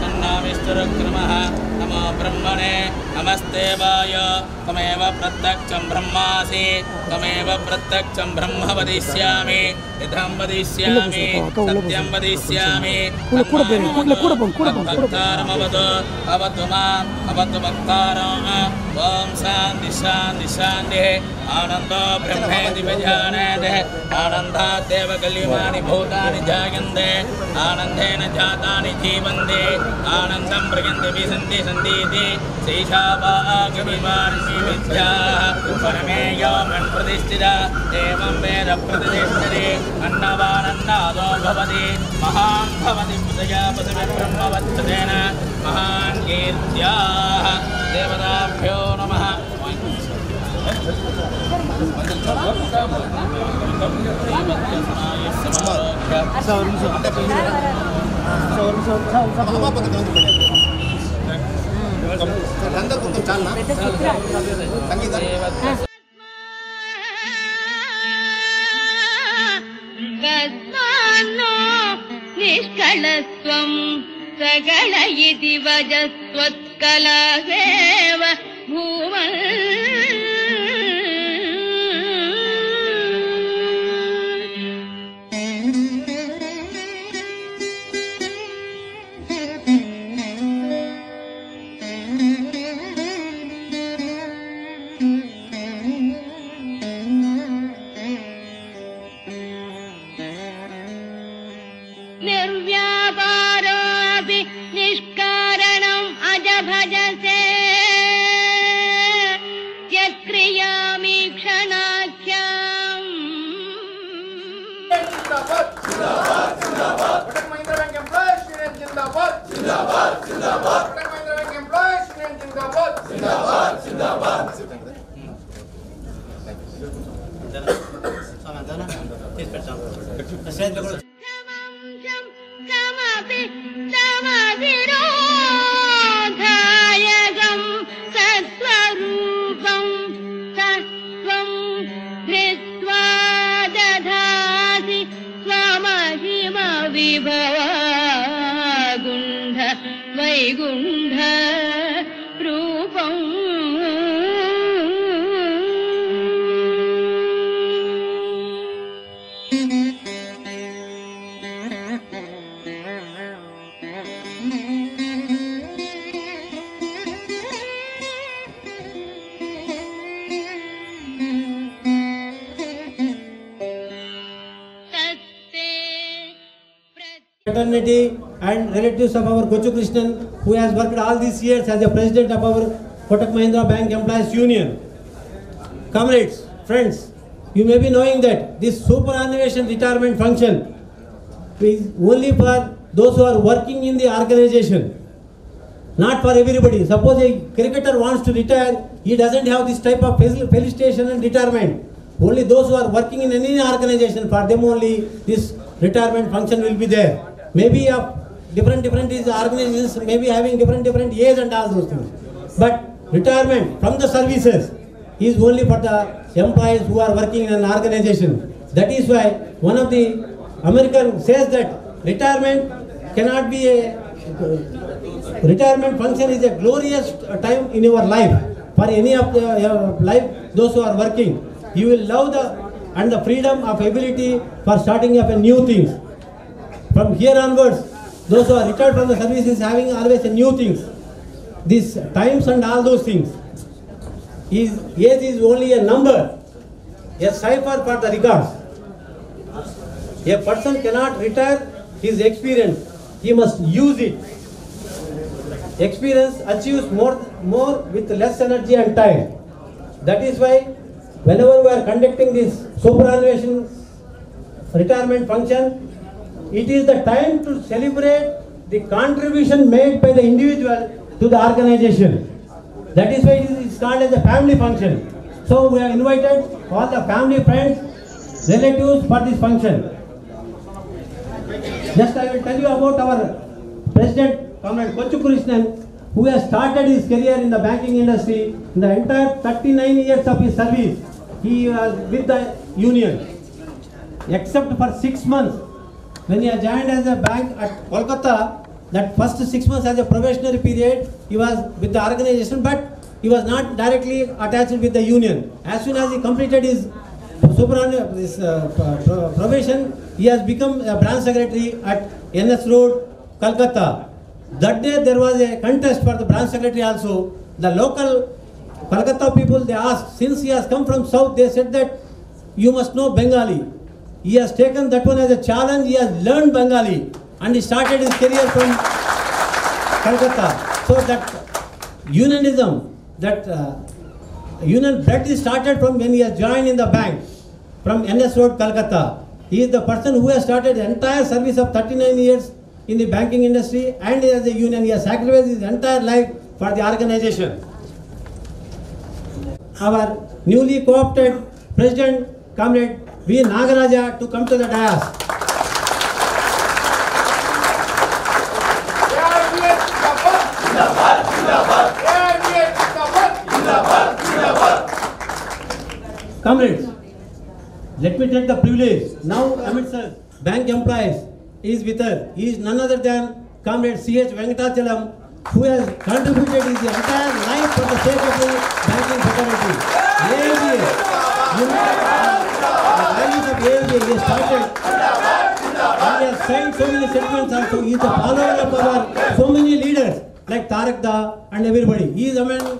तन्नाविष्टुरुक्रमः नमो ब्रह्मणे नमस्ते वाय त्वमेव प्रत्यक्षं ब्रह्मासि त्वमेव प्रत्यक्षं ब्रह्म वदिष्यामि इदं वदिष्यामि सत्यं वदिष्यामि भक्तारमवतु अवतु माम् अवतु भक्तारम् ॐ शान्ति शान्ति शान्तिः आनन्दो ब्रह्मेति विजानाति आनन्दादेव कल्यमानि भूतानि जायन्ते आनन्देन जातानि जीवन्ते आनन्दं प्रयन्ति विसन्ति सन्तीति शैशावागमिवार्षि विद्याः परमेयो मन्प्रतिष्ठिता एवं वेद प्रतिष्ठति अन्नवानन्नादो भवति महान् भवति प्रजापतिर्ब्रह्मवत्सतेन महान् कीर्त्याः देवताभ्यो नमः निष्कलत्वं सकल इति वजस्त्वत्कलासेव भूमः निर्व्यापारोऽपि निष्कारणम् अजभजसे यत्क्रियामि क्षणाख्याम् कमपि समधिरोधायकं सत्स्वरूपं सत्त्वं धृत्वा दधासि स्वमहिमविभवागुण्ठ वैकुण्ठ रूपम् Fraternity and relatives of our Kochu Krishnan, who has worked all these years as the president of our Kotak Mahindra Bank Employees Union. Comrades, friends, you may be knowing that this superannuation retirement function is only for those who are working in the organization, not for everybody. Suppose a cricketer wants to retire, he doesn't have this type of felicitation and retirement. Only those who are working in any organization, for them only this retirement function will be there. Maybe of different organizations may be having different age and all those things. But retirement from the services is only for the employees who are working in an organization. That is why one of the American says that retirement cannot be a retirement function is a glorious time in your life. For any of the life, those who are working, you will love the freedom of ability for starting up a new things. From here onwards, those who are retired from the service is having always a new things. These times and all those things. Age is only a number, a cipher for the records. A person cannot retire his experience. He must use it. Experience achieves more with less energy and time. That is why whenever we are conducting this superannuation retirement function, it is the time to celebrate the contribution made by the individual to the organization. That is why it is called as a family function. So we have invited all the family friends, relatives for this function. Just I will tell you about our President, Com.K.KOCHU Krishnan, who has started his career in the banking industry. In the entire 39 years of his service, he was with the union, except for 6 months when he joined as a bank at Kolkata. that first 6 months as a probationary period, he was with the organization, but he was not directly attached with the union. As soon as he completed his probation, he has become a branch secretary at NS Road, Calcutta. That day there was a contest for the branch secretary also. The local Calcutta people, they asked, since he has come from south, they said that you must know Bengali. He has taken that one as a challenge. He has learned Bengali and he started his career from Calcutta. So that unionism, that union practice started from when he has joined in the bank from NS Road, Calcutta. He is the person who has started the entire service of 39 years in the banking industry, and as a union, he has sacrificed his entire life for the organization. Our newly co-opted President, Comrade V. Nagaraja, to come to the dais. Comrades, let me take the privilege. Now, amidst us, bank employees is with us. He is none other than Comrade CJ Palazziyo, who has contributed his entire life for the sake of the banking fraternity. AMBA, the values of AMBA, he has started. And he has signed so many settlements also. He is the follower of our so many leaders like Tarak Da and everybody. He is among us.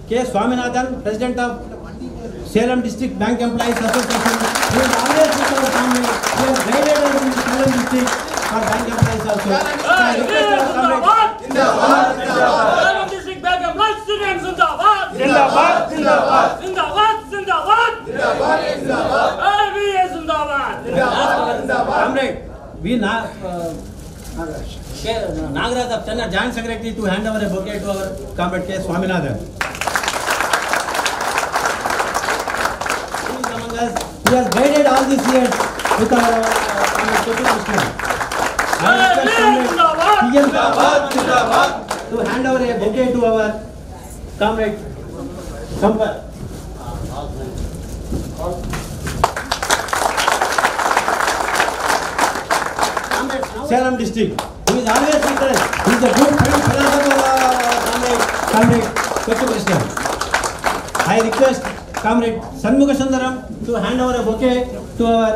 K. Swaminathan, President of Salem District Bank Employees Association, who is always with our family. He has guided us in Salem District for bank employees also. Salem District Bank Employees Students Zindabad! Zindabad! Zindabad! Zindabad! Zindabad! Zindabad! Zindabad! ABA Zindabad! Comrade, we Nagaraj of Chennai, Joint Secretary, to hand over a bouquet to our Comrade K. Swaminathan. He is among us. He has guided all these years with our Comrade CJ KRISHNAN. I request to hand over a bouquet to our Comrade Sampath. Salem District, who is always with us. He is a good friend, philosopher of Comrade KOCHU KRISHNAN. I request Comrade Shanmugha Sundaram to hand over a bouquet to our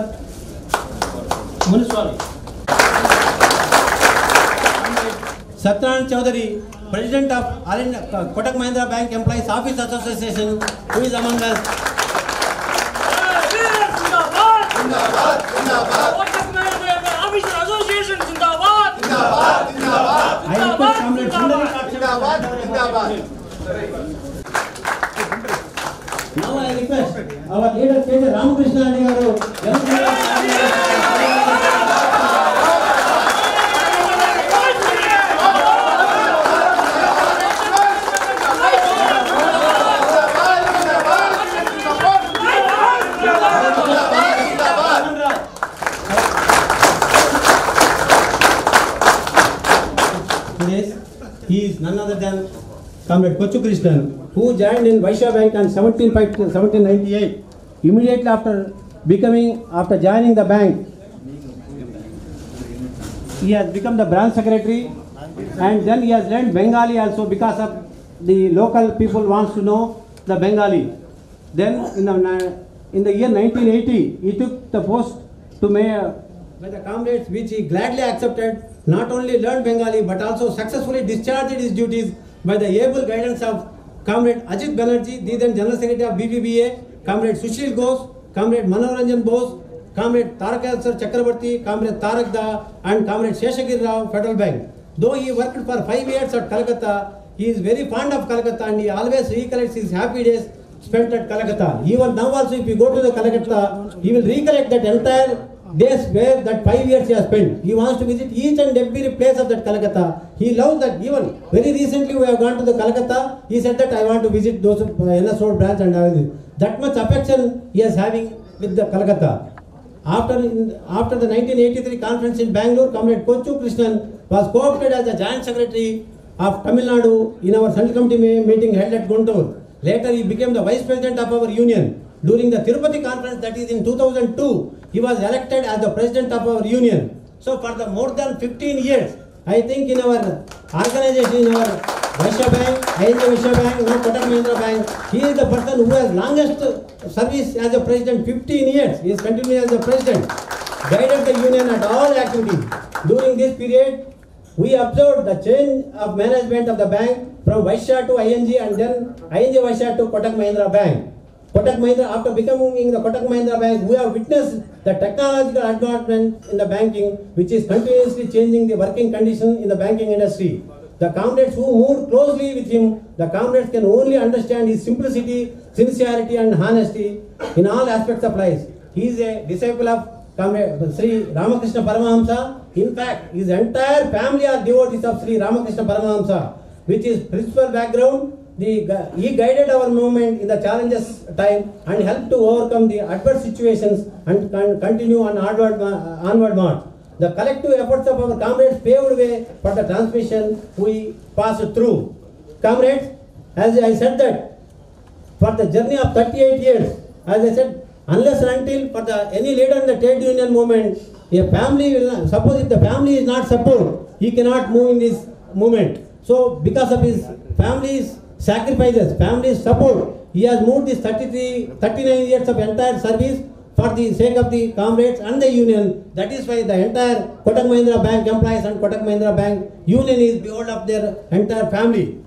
municipal. Satyanarayana Chaudhary, President of Kotak Mahindra Bank Employees Office Association, who is among us. I request Comrade Sundari Now I request our leader CJ Ramakrishna Garu. He is none other than Comrade KOCHU KRISHNAN, who joined in Vaishya Bank on 1798. Immediately after joining the bank, he has become the branch secretary, and then he has learned Bengali also because of the local people wants to know the Bengali. Then in the year 1980, he took the post to mayor by the comrades, which he gladly accepted. Not only learned Bengali but also successfully discharged his duties by the able guidance of Comrade Ajit Banerjee, the then General Secretary of BBBA, Comrade Sushil Ghosh, Comrade Manoranjan Bose, Comrade Tarakasar Chakrabarti, Comrade Tarak Da, and Comrade Sheshagir Rao, Federal Bank. Though he worked for 5 years at Calcutta, he is very fond of Calcutta and he always recollects his happy days spent at Calcutta. Even now also, if you go to the Calcutta, he will recollect that entire days where that 5 years he has spent. He wants to visit each and every place of that Calcutta. He loves that. Even very recently we have gone to the Calcutta. He said that I want to visit those NS Road branch and that much affection he is having with the Calcutta. After the 1983 conference in Bangalore, Comrade Kochu Krishnan was co-opted as the Joint Secretary of Tamil Nadu in our Central Committee meeting held at Guntur. Later, he became the Vice President of our union. During the Tirupati conference, that is in 2002, he was elected as the President of our union. So for the more than 15 years, I think in our organization, in our Vaishya Bank, ING Vaishya Bank, now Kotak Mahindra Bank, he is the person who has longest service as a president, 15 years. He is continuing as a president, guided the union at all activities. During this period, we observed the change of management of the bank from Vaishya to ING and then ING Vaishya to Kotak Mahindra Bank. Kotak Mahindra, after becoming the Kotak Mahindra Bank, we have witnessed the technological advancement in the banking, which is continuously changing the working condition in the banking industry. The comrades who moved closely with him, the comrades can only understand his simplicity, sincerity and honesty in all aspects of life. He is a disciple of Sri Ramakrishna Paramahamsa. In fact, his entire family are devotees of Sri Ramakrishna Paramahamsa. With his spiritual background, he guided our movement in the challenges time and helped to overcome the adverse situations and continue on onward march. The collective efforts of our comrades paved way for the transmission we passed through. Comrades, as I said that, for the journey of 38 years, as I said, unless and until for any leader in the trade union movement, a family will not, suppose if the family is not support, he cannot move in this movement. So because of his family's sacrifices, family's support, he has moved this 39 years of entire service for the sake of the comrades and the union. That is why the entire Kotak Mahindra Bank employees and Kotak Mahindra Bank union is behold of their entire family.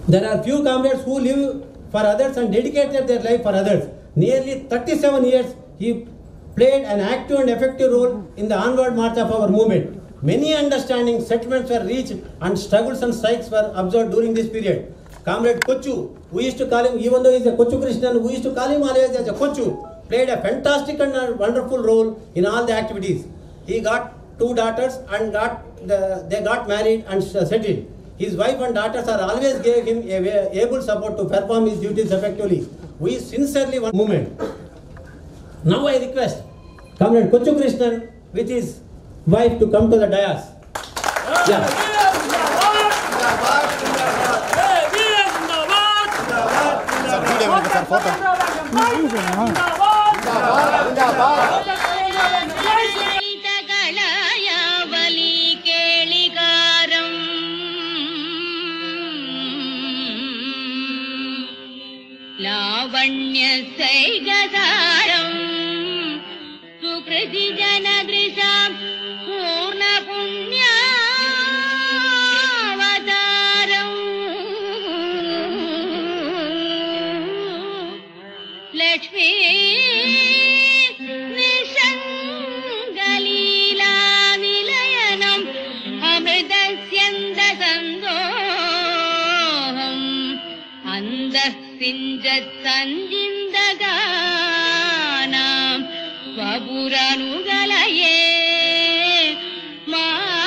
There are few comrades who live for others and dedicated their life for others. Nearly 37 years he played an active and effective role in the onward march of our movement. Many understanding settlements were reached and struggles and strikes were observed during this period. Comrade Kochu, we used to call him, even though he is a Kochu Krishnan, we used to call him always as a Kochu, played a fantastic and wonderful role in all the activities. He got 2 daughters and they got married and settled. His wife and daughters are always gave him able support to perform his duties effectively. We sincerely want movement. Now I request Comrade Kochu Krishnan with his wife to come to the dais. Yeah. लावण्य सैगसारं सुकृति जनदृशां पूर्ण पुण्यावतारं Lakshmi निशङ्गलीला निलयनम् अमृतस्यन्दसन्दोहम् अन्दस्सिञ्जत् सञ्जिन्दगानां वपुरनुगलये मारुदागारनाथ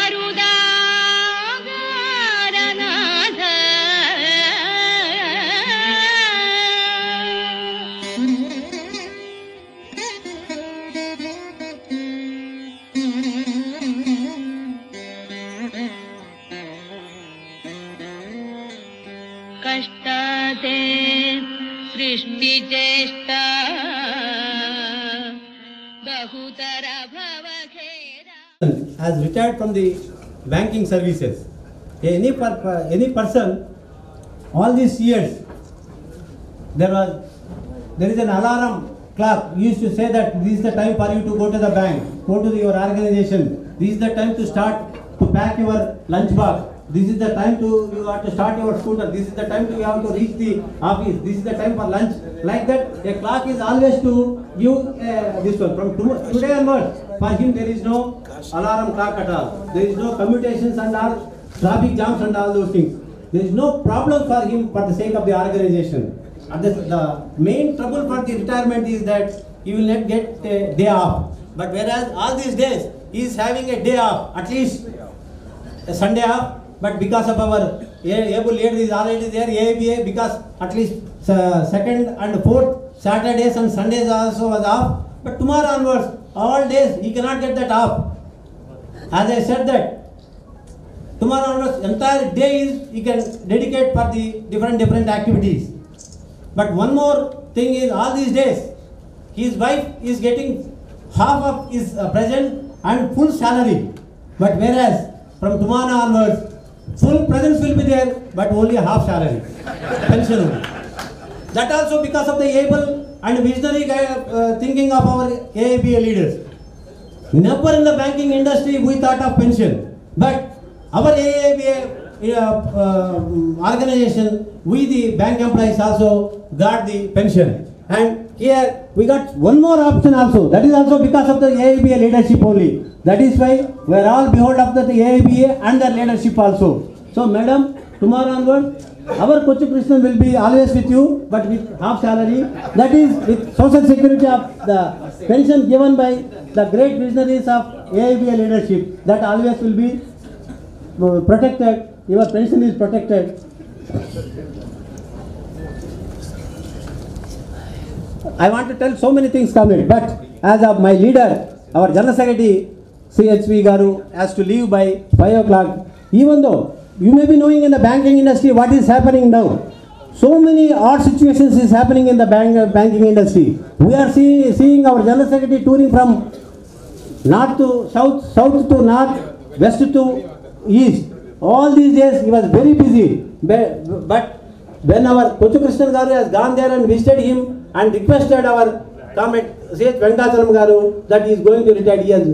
कष्टाते सृष्टिचेष्टा बहुतर भवखेदा. Has retired from the banking services. Any person, all these years, there is an alarm clock. You used to say that this is the time for you to go to the bank, go to your organization. This is the time to start to pack your lunch box. This is the time you have to start your scooter. This is the time you have to reach the office. This is the time for lunch. Like that, a clock is always to give this one. From today onwards, for him there is no alarm clock at all. There is no commutations and all, traffic jams and all those things. There is no problem for him for the sake of the organization. And the main trouble for the retirement is that he will not get a day off. But whereas all these days, he is having a day off, at least a Sunday off. But because of our able leader is already there, AABA, because at least second and fourth Saturdays and Sundays also was off. But tomorrow onwards, all days he cannot get that off. As I said that, tomorrow onwards, entire day is he can dedicate for the different activities. But one more thing is, all these days, his wife is getting half of his present and full salary. But whereas from tomorrow onwards, full presence will be there, but only half salary, pension only. That also because of the able and visionary thinking of our AIBA leaders. Never in the banking industry we thought of pension, but our AIBA organization, we the bank employees also got the pension. And here we got one more option also. That is also because of the AIBA leadership only. That is why we are all behold of the AIBA and their leadership also. So, madam, tomorrow onward, our Kochu Krishnan will be always with you, but with half salary. That is with social security of the pension given by the great visionaries of AIBA leadership. That always will be protected. Your pension is protected. I want to tell so many things, comrade, but as of my leader, our General Secretary, CHP Garu, has to leave by 5 o'clock. Even though you may be knowing in the banking industry what is happening now. So many odd situations is happening in the banking industry. We are seeing our General Secretary touring from north to south, south to north, west to east. All these days he was very busy. But when our Kochu Krishnan Garu has gone there and visited him and requested our comrade CJ Garu that he is going to retire, he has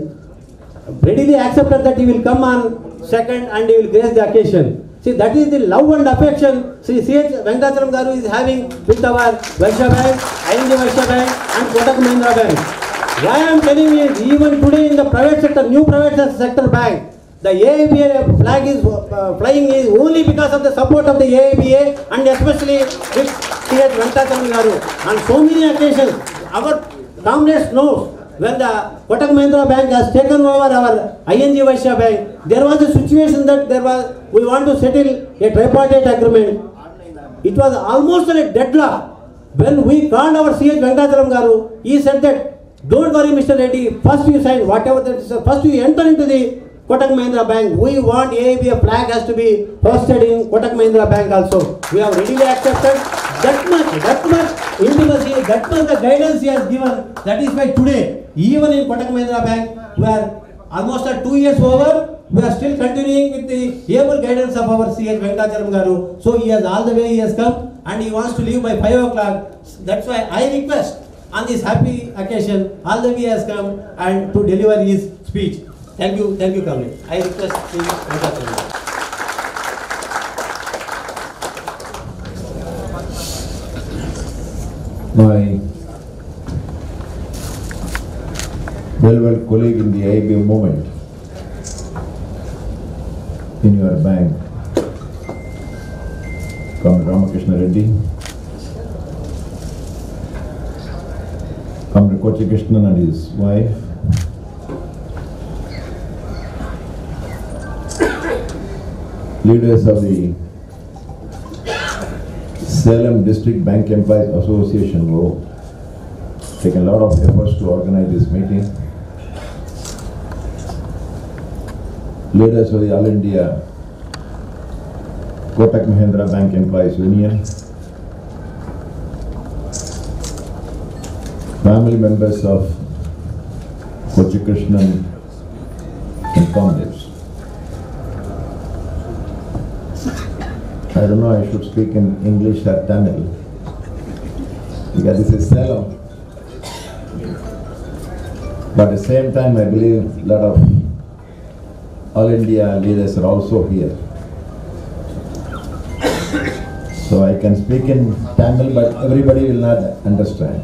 readily accepted that he will come on 2nd and he will grace the occasion. See, that is the love and affection CJ Garu is having with our Vaishya Bank, ING Vaishya Bank and Kotak Mahindra Bank. Why I am telling you is, even today in the private sector, new private sector bank, the AIBA flag is flying is only because of the support of the AIBA and especially with CJ Garu. On so many occasions, our comrades know when the Kotak Mahindra Bank has taken over our ING Vaishya Bank, there was a situation that we want to settle a tripartite agreement. It was almost a deadlock. When we called our CJ Garu, he said that, don't worry Mr. Reddy, first you sign whatever that is, first you enter into the Kotak Mahindra Bank. We want AIBA flag has to be hosted in Kotak Mahindra Bank also. We have readily accepted that much intimacy, that much the guidance he has given. That is why today, even in Kotak Mahindra Bank, we are almost at 2 years over. We are still continuing with the able guidance of our CJ Garu. So he has all the way he has come and he wants to leave by 5 o'clock. That's why I request on this happy occasion, all the way he has come and to deliver his speech. Thank you, comrade. I request CJ My well colleague in the AIBA movement in your bank, Comrade Ramakrishna Reddy, Comrade Kochu Krishnan and his wife, leaders of the Salem District Bank Employees Association who taken a lot of efforts to organize this meeting. Leaders of the All India Kotak Mahindra Bank Employees Union, family members of Kochu Krishnan and comrades. I don't know, I should speak in English or Tamil, because this is Salem. But at the same time, I believe a lot of All India leaders are also here. So I can speak in Tamil, but everybody will not understand.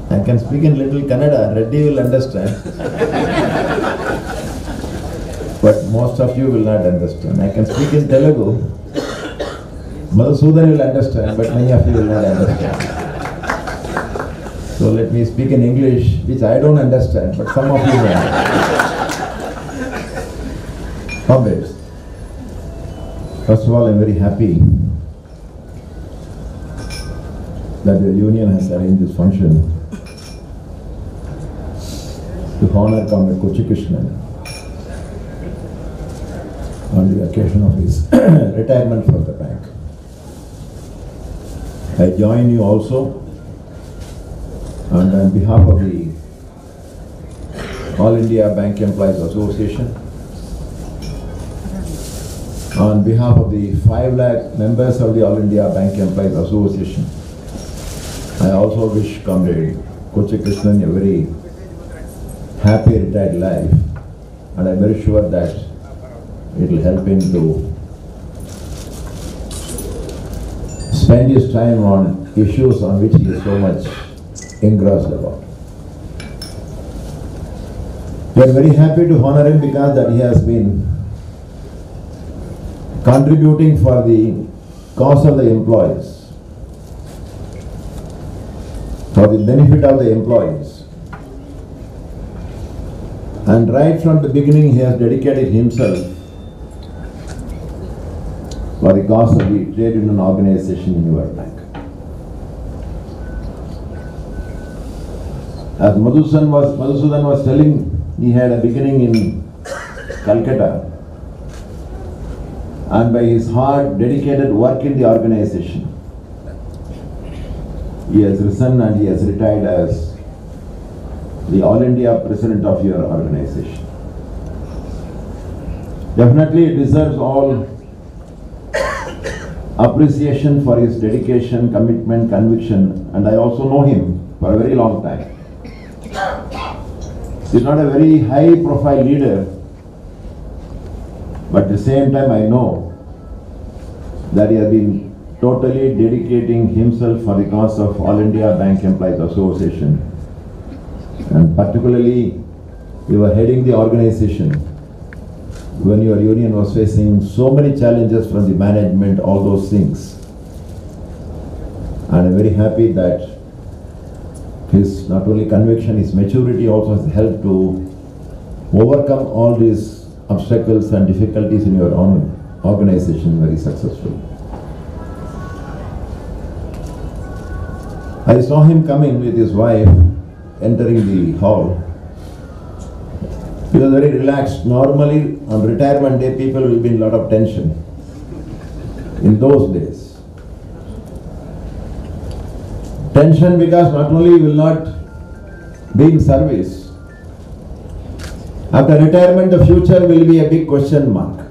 I can speak in little Kannada, Reddy will understand. But most of you will not understand. I can speak in Telugu. Madhusudan will understand, but many of you will not understand. So let me speak in English, which I don't understand, but some of you will. Comrades, first of all, I'm very happy that the union has arranged this function to honor Com.K.KOCHU KRISHNAN on the occasion of his retirement from the bank. I join you also, and on behalf of the All India Bank Employees Association, on behalf of the 5 lakh members of the All India Bank Employees Association, I also wish Com.K.KOCHU KRISHNAN a very happy retired life, and I'm very sure that it will help him to spend his time on issues on which he is so much engrossed about. We are very happy to honor him because that he has been contributing for the cause of the employees, for the benefit of the employees. And right from the beginning he has dedicated himself for the cause of the trade union organization in your bank. As Madhusudan was telling, he had a beginning in Calcutta, and by his hard, dedicated work in the organization, he has risen and he has retired as the All India President of your organization. Definitely it deserves all appreciation for his dedication, commitment, conviction, and I also know him for a very long time. He is not a very high profile leader, but at the same time I know that he has been totally dedicating himself for the cause of All India Bank Employees Association, and particularly you were heading the organization when your union was facing so many challenges from the management, all those things. And I'm very happy that his not only conviction, his maturity also has helped to overcome all these obstacles and difficulties in your own organization very successfully. I saw him coming with his wife, entering the hall. He was very relaxed. Normally on retirement day people will be in a lot of tension in those days. Tension because not only you will not be in service, after retirement the future will be a big question mark.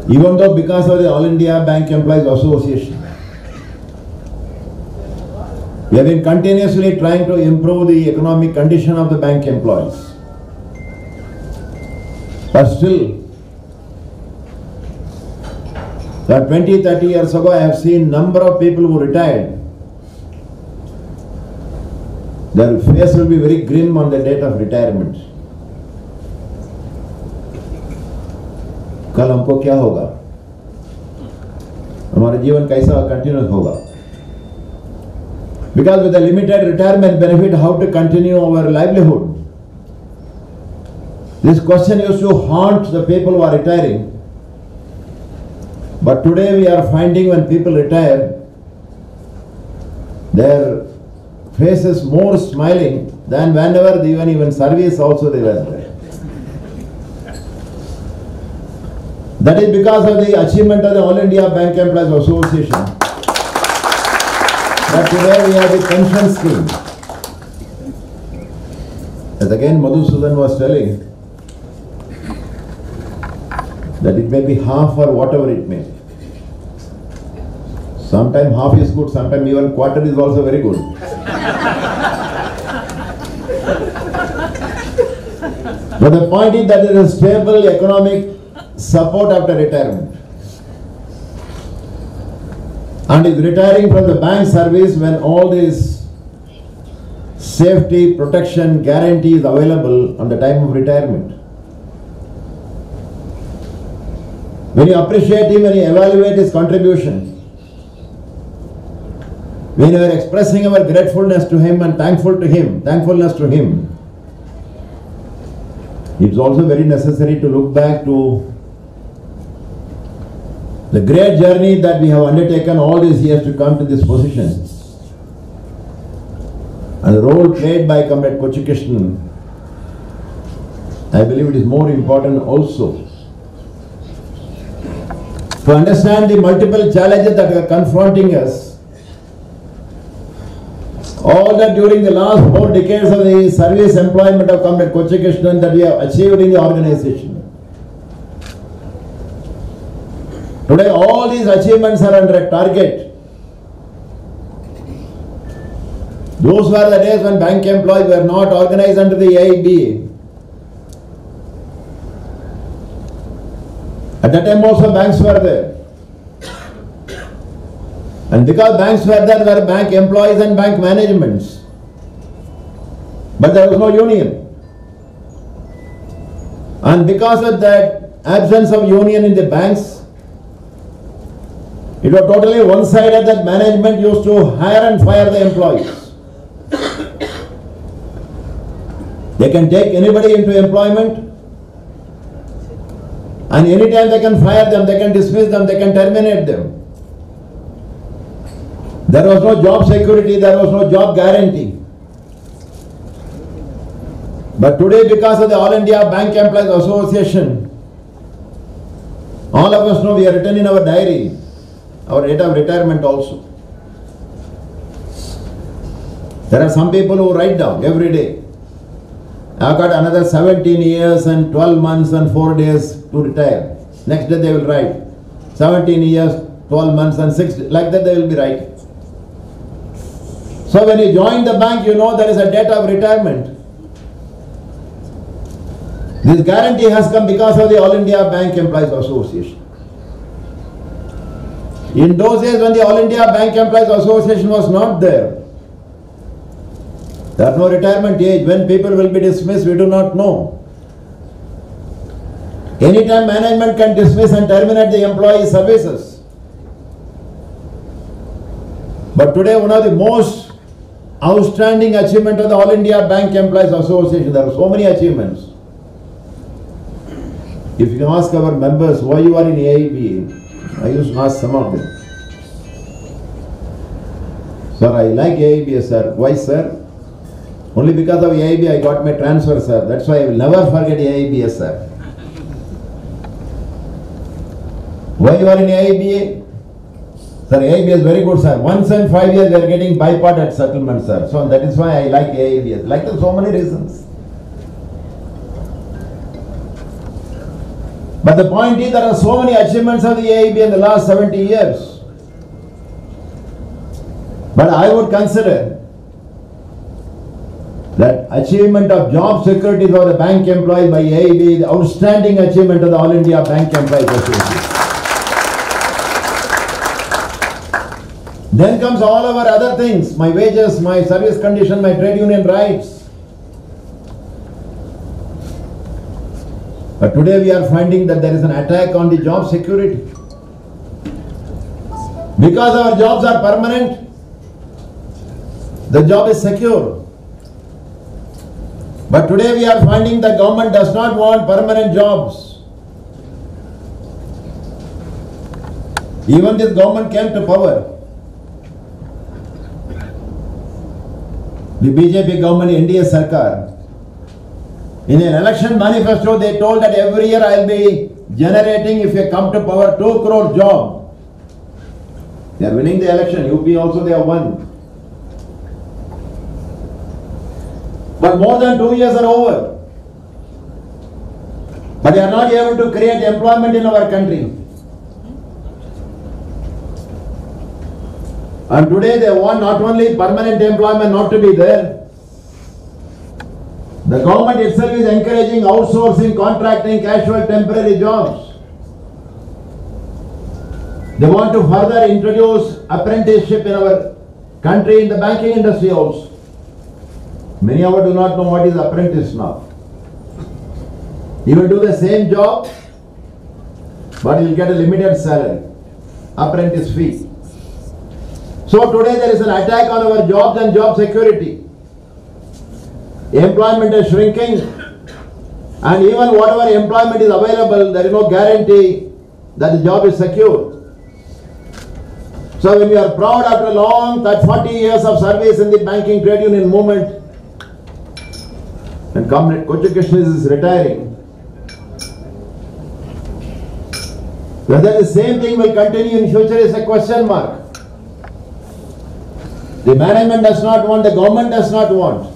Even though because of the All India Bank Employees Association, we have been continuously trying to improve the economic condition of the bank employees. But still, that 20-30 years ago I have seen number of people who retired. Their face will be very grim on the date of retirement. कल हमको क्या होगा? हमारा जीवन कैसा continue होगा? Because with the limited retirement benefit, how to continue our livelihood? This question used to haunt the people who are retiring. But today we are finding when people retire, their faces more smiling than whenever they were even service also they were there. That is because of the achievement of the All India Bank Employees Association. But today we have the pension scheme. As again Madhusudan was telling, that it may be half or whatever it may. Sometimes half is good, sometimes even quarter is also very good. But the point is that there is a stable economic support after retirement. And is retiring from the bank service when all this safety, protection, guarantee is available on the time of retirement. When you appreciate him, when you evaluate his contribution, when you are expressing our gratefulness to him and thankfulness to him, it's also very necessary to look back to the great journey that we have undertaken all these years to come to this position, and the role played by Comrade Kochu Krishnan, I believe it is more important also to understand the multiple challenges that are confronting us. All that during the last 4 decades of the service employment of Comrade Kochu Krishnan that we have achieved in the organization. Today all these achievements are under a target. Those were the days when bank employees were not organized under the AIBA. At that time also banks were there. And because banks were there were bank employees and bank managements. But there was no union. And because of that absence of union in the banks, it was totally one-sided that management used to hire and fire the employees. They can take anybody into employment, and anytime they can fire them, they can dismiss them, they can terminate them. There was no job security, there was no job guarantee. But today, because of the All India Bank Employees Association, all of us know we are written in our diary, our date of retirement also. There are some people who write down every day, I've got another 17 years and 12 months and 4 days to retire. Next day they will write 17 years, 12 months and 6 days. Like that they will be writing. So when you join the bank, you know there is a date of retirement. This guarantee has come because of the All India Bank Employees Association. In those days when the All India Bank Employees Association was not there, there is no retirement age. When people will be dismissed, we do not know. Anytime management can dismiss and terminate the employee services. But today one of the most outstanding achievement of the All India Bank Employees Association, there are so many achievements. If you ask our members why you are in AIBA, I used to ask some of them. Sir, I like AIBA, sir. Why, sir? Only because of AIBA I got my transfer, sir. That's why I will never forget AIBA, sir. Why you are in AIBA? Sir, AIBA is very good, sir. Once in 5 years we are getting bipartite settlement, sir. So that is why I like AIBA. Like there are so many reasons. But the point is there are so many achievements of the AIBA in the last 70 years. But I would consider that achievement of job security for the bank employees by AIBA, the outstanding achievement of the All India Bank Employees Association. Then comes all our other things, my wages, my service condition, my trade union rights. But today we are finding that there is an attack on the job security. Because our jobs are permanent, the job is secure. But today we are finding the government does not want permanent jobs. Even this government came to power. The BJP government, NDA Sarkar, in an election manifesto they told that every year I will be generating, if you come to power, 2 crore job. They are winning the election. UP also they have won. But more than 2 years are over. But they are not able to create employment in our country. And today they want not only permanent employment not to be there. The government itself is encouraging outsourcing, contracting, casual, temporary jobs. They want to further introduce apprenticeship in our country, in the banking industry also. Many of us do not know what is apprentice now. You will do the same job, but you will get a limited salary, apprentice fee. So today there is an attack on our jobs and job security. Employment is shrinking, and even whatever employment is available, there is no guarantee that the job is secure. So when we are proud after a long 40 years of service in the banking trade union movement, and Comrade Kochu Krishnan is retiring, whether the same thing will continue in future is a question mark. The management does not want, the government does not want.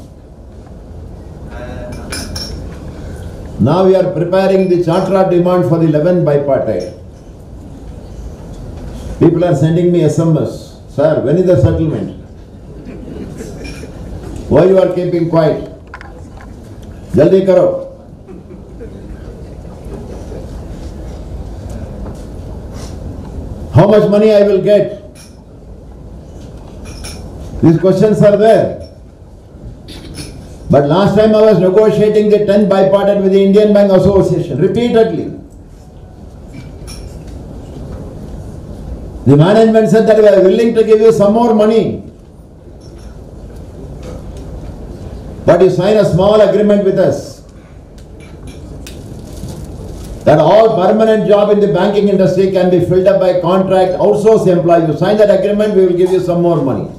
Now we are preparing the charter of demand for the 11th bipartite. People are sending me SMS. Sir, when is the settlement? Why you are keeping quiet? Jaldi karo. How much money I will get? These questions are there. But last time I was negotiating the 10th bipartite with the Indian Bank Association, repeatedly. The management said that we are willing to give you some more money, but you sign a small agreement with us that all permanent job in the banking industry can be filled up by contract outsourced employees. You sign that agreement, we will give you some more money.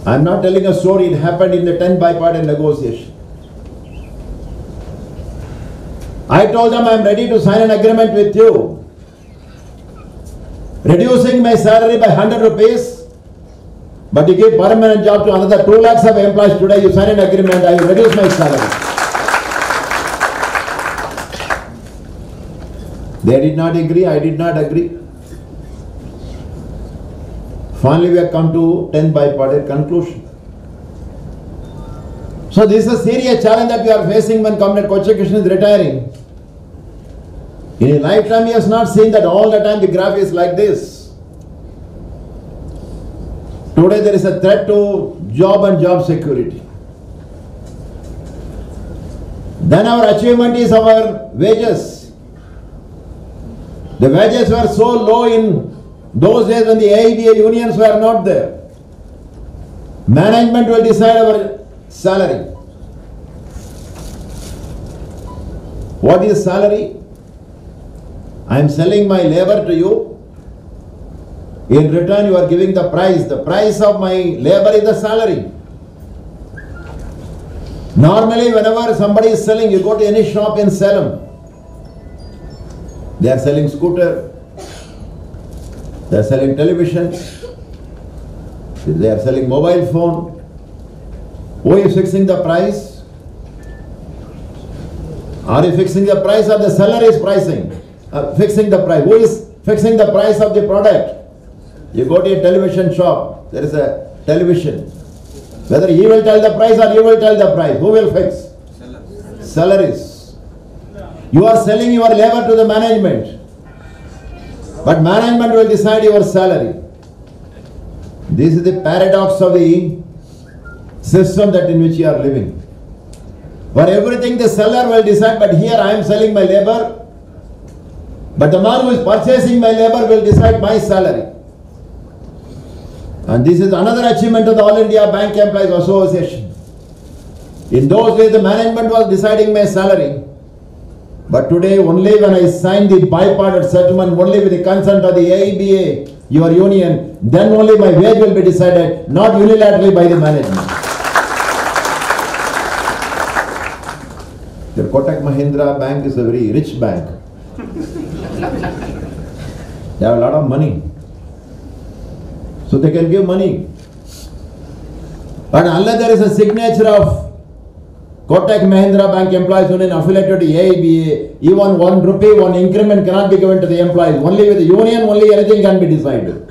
I am not telling a story, it happened in the 10th bipartite negotiation. I told them I am ready to sign an agreement with you, reducing my salary by 100 rupees, but you give permanent job to another 2 lakhs of employees today, you sign an agreement, I will reduce my salary. They did not agree, I did not agree. Finally we have come to 10th bipartite conclusion. So this is a serious challenge that we are facing when Comrade Kochu Krishnan is retiring. In his lifetime he has not seen that all the time the graph is like this. Today there is a threat to job and job security. Then our achievement is our wages. The wages were so low in those days when the AIBA unions were not there. Management will decide our salary. What is salary? I am selling my labor to you. In return you are giving the price. The price of my labor is the salary. Normally whenever somebody is selling, you go to any shop in Salem. They are selling scooter. They are selling television. They are selling mobile phone. Who is fixing the price? Are you fixing the price or the seller is pricing? Fixing the price. Who is fixing the price of the product? You go to a television shop. There is a television. Whether he will tell the price or you will tell the price. Who will fix? Seller is. You are selling your labor to the management. But management will decide your salary. This is the paradox of the system that in which you are living. For everything the seller will decide, but here I am selling my labor, but the man who is purchasing my labor will decide my salary. And this is another achievement of the All India Bank Employees Association. In those days the management was deciding my salary. But today only when I sign the bipartite settlement, only with the consent of the AIBA, your union, then only my wage will be decided, not unilaterally by the management. The Kotak Mahindra Bank is a very rich bank. They have a lot of money. So they can give money. But unless there is a signature of Kotak Mahindra Bank Employees Union affiliated to AIBA, even 1 rupee, 1 increment cannot be given to the employees. Only with the union, only anything can be decided.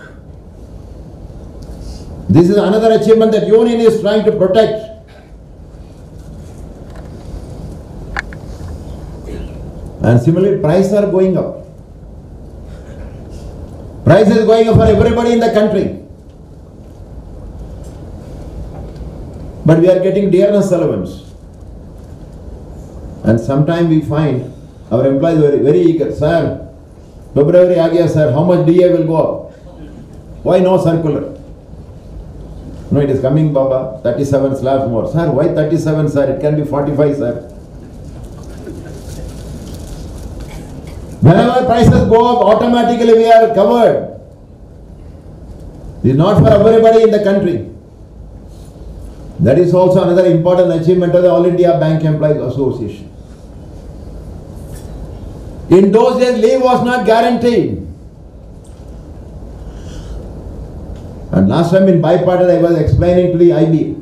This is another achievement that union is trying to protect. And similarly, prices are going up. Price is going up for everybody in the country. But we are getting dearness allowance. And sometimes we find our employees very eager. Sir, February aa gaya, sir, how much DA will go up? Why no circular? No, it is coming, Baba, 37 slabs more. Sir, why 37, sir? It can be 45, sir. Whenever prices go up, automatically we are covered. It is not for everybody in the country. That is also another important achievement of the All India Bank Employees Association. In those days, leave was not guaranteed. And last time in bipartite, I was explaining to the IB.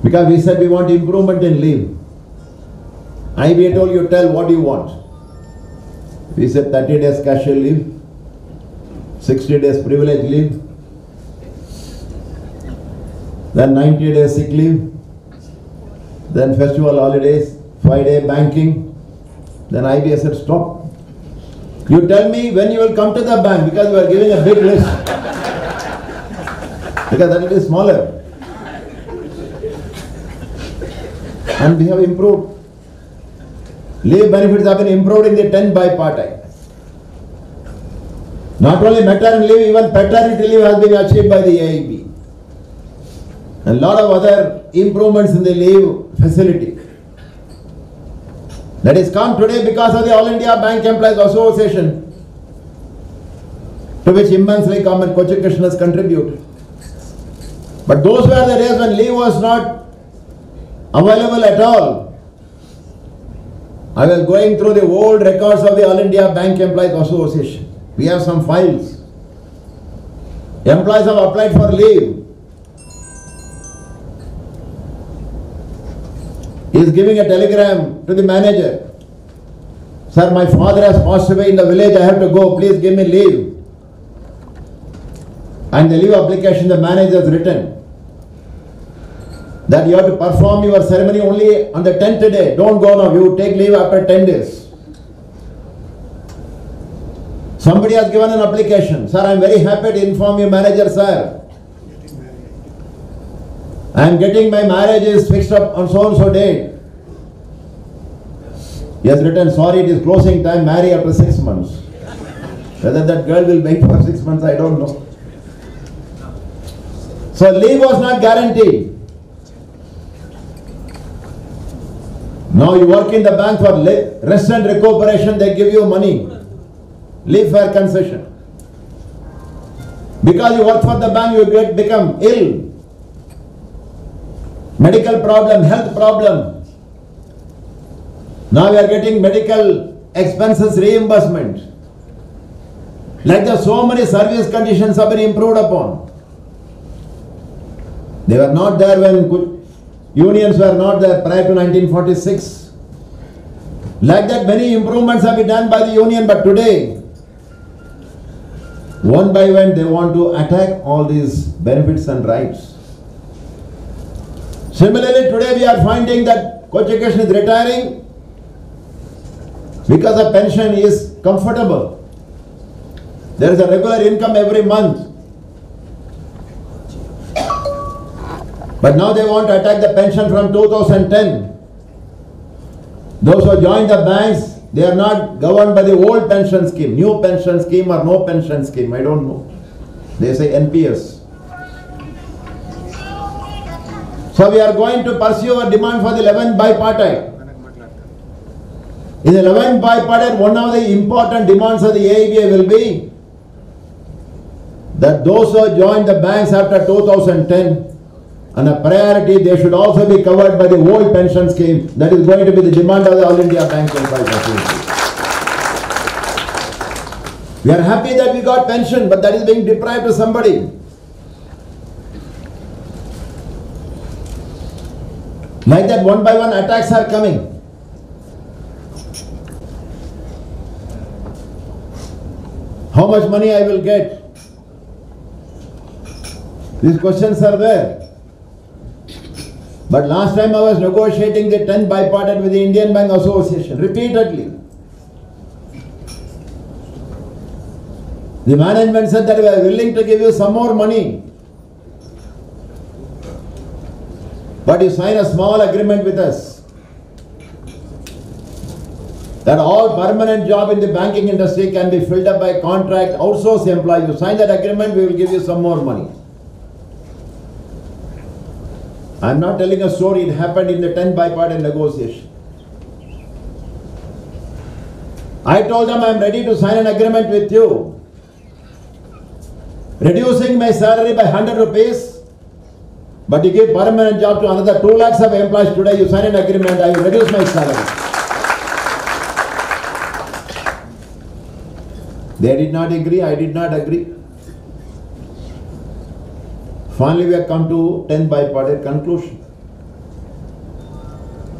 Because we said we want improvement in leave. IB told you, tell what you want. We said 30 days casual leave, 60 days privilege leave, then 90 days sick leave, then festival holidays, 5-day banking. Then IB said, stop. You tell me when you will come to the bank, because we are giving a big list. Because that will be smaller. And we have improved. Leave benefits have been improved in the 10 bipartite. Not only maternity leave, even paternity leave has been achieved by the AIB. And a lot of other improvements in the leave facility. That is come today because of the All India Bank Employees Association, to which immensely Com.K.KOCHU KRISHNAN has contributed. But those were the days when leave was not available at all. I was going through the old records of the All India Bank Employees Association. We have some files. Employees have applied for leave. He is giving a telegram to the manager. Sir, my father has passed away in the village. I have to go. Please give me leave. And the leave application the manager has written that you have to perform your ceremony only on the 10th day. Don't go now. You take leave after 10 days. Somebody has given an application. Sir, I am very happy to inform you, manager, sir. I am getting my marriage is fixed up on so and so date. He has written, sorry, it is closing time, marry after 6 months. Whether that girl will wait for 6 months, I don't know. So leave was not guaranteed. Now you work in the bank for rest and recuperation, they give you money. Leave fare concession. Because you work for the bank, you become ill. Medical problem, health problem. Now we are getting medical expenses reimbursement. Like that, so many service conditions have been improved upon. They were not there when unions were not there prior to 1946. Like that, many improvements have been done by the union, but today, one by one, they want to attack all these benefits and rights. Similarly, today we are finding that Kochhu Krishnan is retiring because the pension is comfortable. There is a regular income every month. But now they want to attack the pension from 2010. Those who joined the banks, they are not governed by the old pension scheme, new pension scheme or no pension scheme, I don't know. They say NPS. So we are going to pursue our demand for the 11th bipartite. In the 11th bipartite, one of the important demands of the AIBA will be that those who joined the banks after 2010, and a priority, they should also be covered by the old pension scheme. That is going to be the demand of the All India Bank Employees Association. We are happy that we got pension, but that is being deprived to somebody. Like that, one by one attacks are coming. How much money I will get? These questions are there. But last time I was negotiating the 10th bipartite with the Indian Bank Association, repeatedly. The management said that we are willing to give you some more money. But you sign a small agreement with us that all permanent job in the banking industry can be filled up by contract outsourced employees. You sign that agreement, we will give you some more money. I am not telling a story, it happened in the 10th bipartite negotiation. I told them I am ready to sign an agreement with you, reducing my salary by 100 rupees, but you give permanent job to another 2 lakhs of employees today, you sign an agreement, I will reduce my salary. They did not agree, I did not agree. Finally we have come to 10 bipartite conclusion.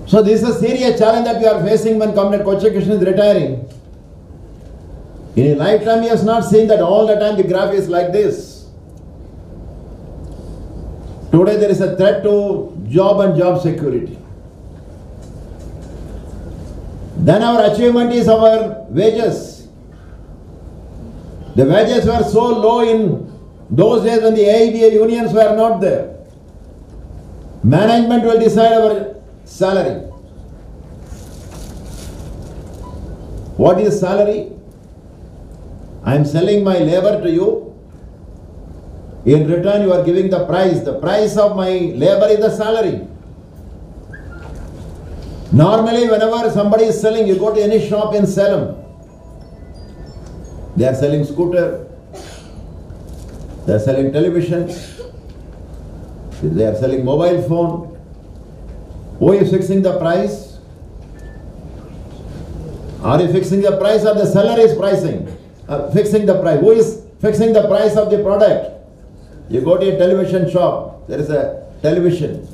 So this is a serious challenge that we are facing when Comrade Kochu Krishnan is retiring. In his lifetime he has not seen that all the time the graph is like this. Today there is a threat to job and job security. Then our achievement is our wages. The wages were so low in those days when the AIBA unions were not there. Management will decide our salary. What is salary? I am selling my labor to you. In return you are giving the price. The price of my labor is the salary. Normally whenever somebody is selling, you go to any shop in Salem. They are selling scooter. They are selling television. They are selling mobile phone. Who is fixing the price? Are you fixing the price or the seller is fixing the price? Who is fixing the price of the product? You go to a television shop, there is a television.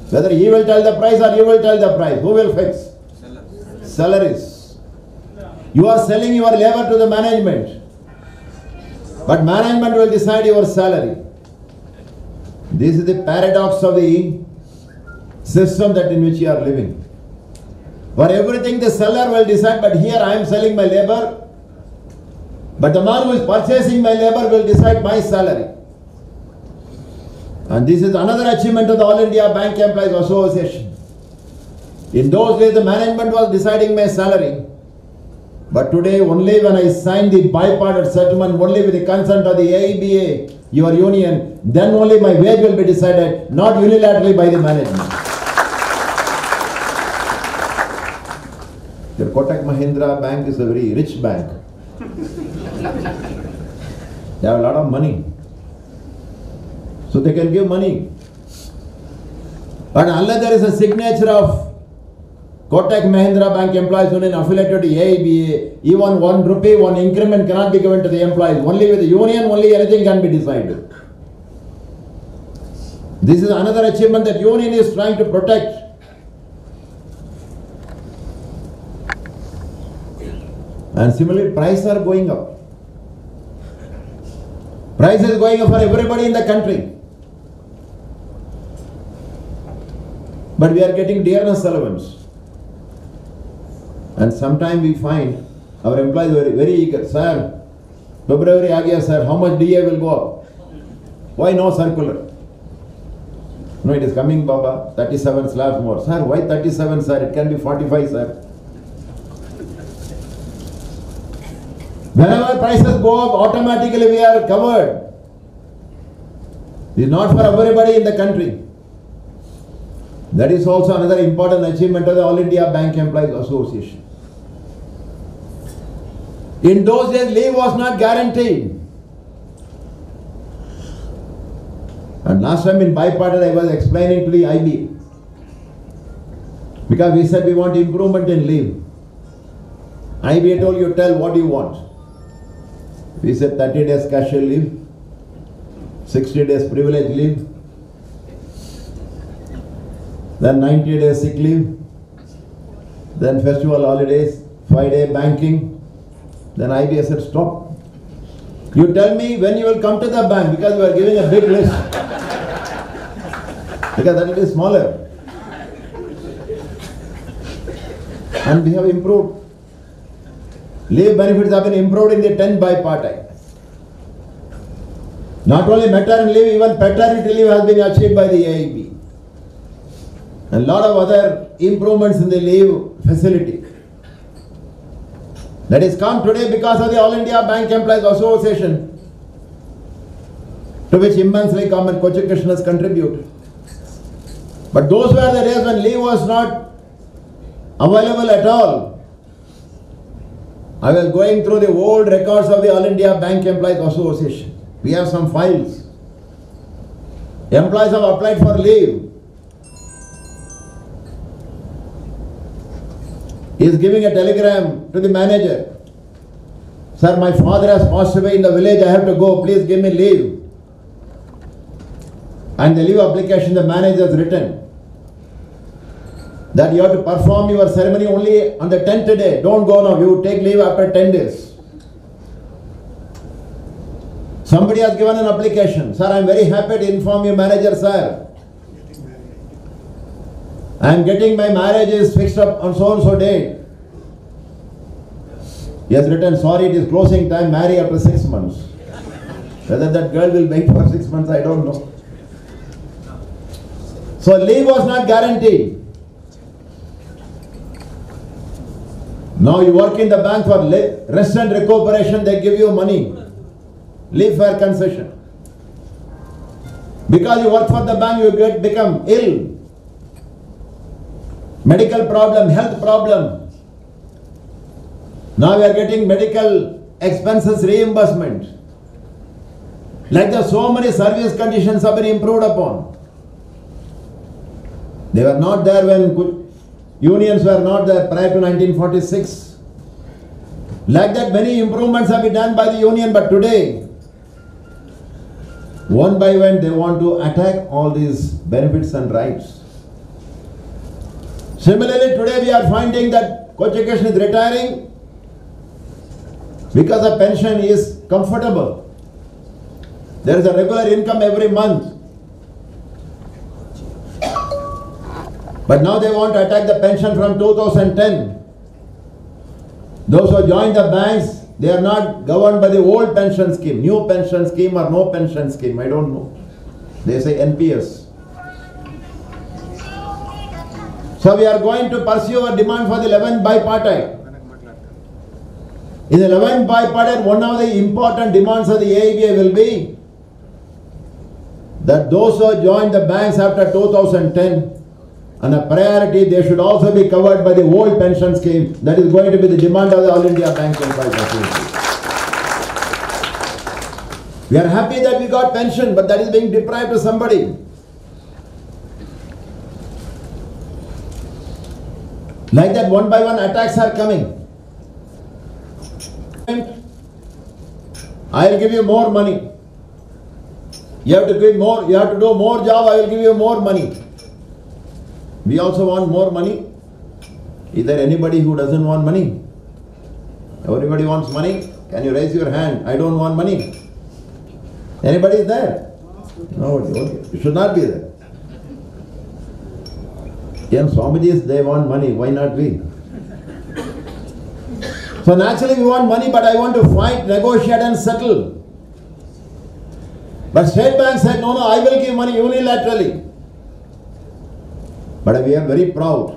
Whether he will tell the price or you will tell the price, who will fix? Seller is. You are selling your labor to the management, but management will decide your salary. This is the paradox of the system that in which you are living. For everything the seller will decide, but here I am selling my labor, but the man who is purchasing my labor will decide my salary. And this is another achievement of the All India Bank Employees Association. In those days the management was deciding my salary, but today only when I sign the bipartite settlement, only with the consent of the AIBA, your union, then only my wage will be decided, not unilaterally by the management. Your Kotak Mahindra Bank is a very rich bank. They have a lot of money. So they can give money. But unless there is a signature of Kotak Mahindra Bank Employees Union affiliated to AIBA, even 1 rupee, 1 increment cannot be given to the employees. Only with the union, only anything can be decided. This is another achievement that union is trying to protect. And similarly, prices are going up. Price is going up for everybody in the country. But we are getting dearness allowance. And sometimes we find our employees very eager. Sir, February aa gaya, sir, how much DA will go up? Why no circular? No, it is coming, Baba, 37 slabs more. Sir, why 37, sir? It can be 45, sir. Whenever prices go up, automatically we are covered. It is not for everybody in the country. That is also another important achievement of the All India Bank Employees Association. In those days, leave was not guaranteed. And last time in bipartite, I was explaining to the IB. Because we said we want improvement in leave. IB told you, tell what you want. We said 30 days casual leave, 60 days privilege leave, then 90 days sick leave, then festival holidays, 5-day banking. Then IB said, stop. You tell me when you will come to the bank, because we are giving a big list. Because that will be smaller. And we have improved. Leave benefits have been improved in the 10 bipartite. Not only maternity leave, even paternity leave has been achieved by the AIB. And a lot of other improvements in the leave facility. That is come today because of the All India Bank Employees Association, to which immensely Comrade Kochu Krishnan has contributed. But those were the days when leave was not available at all. I was going through the old records of the All India Bank Employees Association. We have some files. Employees have applied for leave. He is giving a telegram to the manager. Sir, my father has passed away in the village. I have to go. Please give me leave. And the leave application the manager has written that you have to perform your ceremony only on the 10th day. Don't go now. You take leave after 10 days. Somebody has given an application. Sir, I am very happy to inform you, manager, sir. I am getting my marriage is fixed up on so and so date. He has written, sorry, it is closing time, marry after 6 months. Whether that girl will wait for 6 months, I don't know. So leave was not guaranteed. Now you work in the bank for rest and recuperation, they give you money. Leave fare concession. Because you work for the bank, you become ill. Medical problem, health problem. Now we are getting medical expenses reimbursement. Like that, so many service conditions have been improved upon. They were not there when unions were not there prior to 1946. Like that, many improvements have been done by the union, but today, one by one, they want to attack all these benefits and rights. Similarly, today we are finding that Kochu Krishnan is retiring because the pension is comfortable. There is a regular income every month. But now they want to attack the pension from 2010. Those who joined the banks, they are not governed by the old pension scheme, new pension scheme or no pension scheme, I don't know. They say NPS. So we are going to pursue our demand for the 11th bipartite. In the 11th bipartite, one of the important demands of the AIBA will be that those who joined the banks after 2010, and a priority, they should also be covered by the old pension scheme. That is going to be the demand of the All India Bank Employees Association. We are happy that we got pension, but that is being deprived to somebody. Like that, one by one attacks are coming. I will give you more money. You have to give more, you have to do more job, I will give you more money. We also want more money. Is there anybody who doesn't want money? Everybody wants money. Can you raise your hand? I don't want money. Anybody is there? Nobody. Okay. You should not be there. Yes, Swamijis, they want money. Why not we? So naturally we want money, but I want to fight, negotiate and settle. But State Bank said, no, I will give money unilaterally. But we are very proud.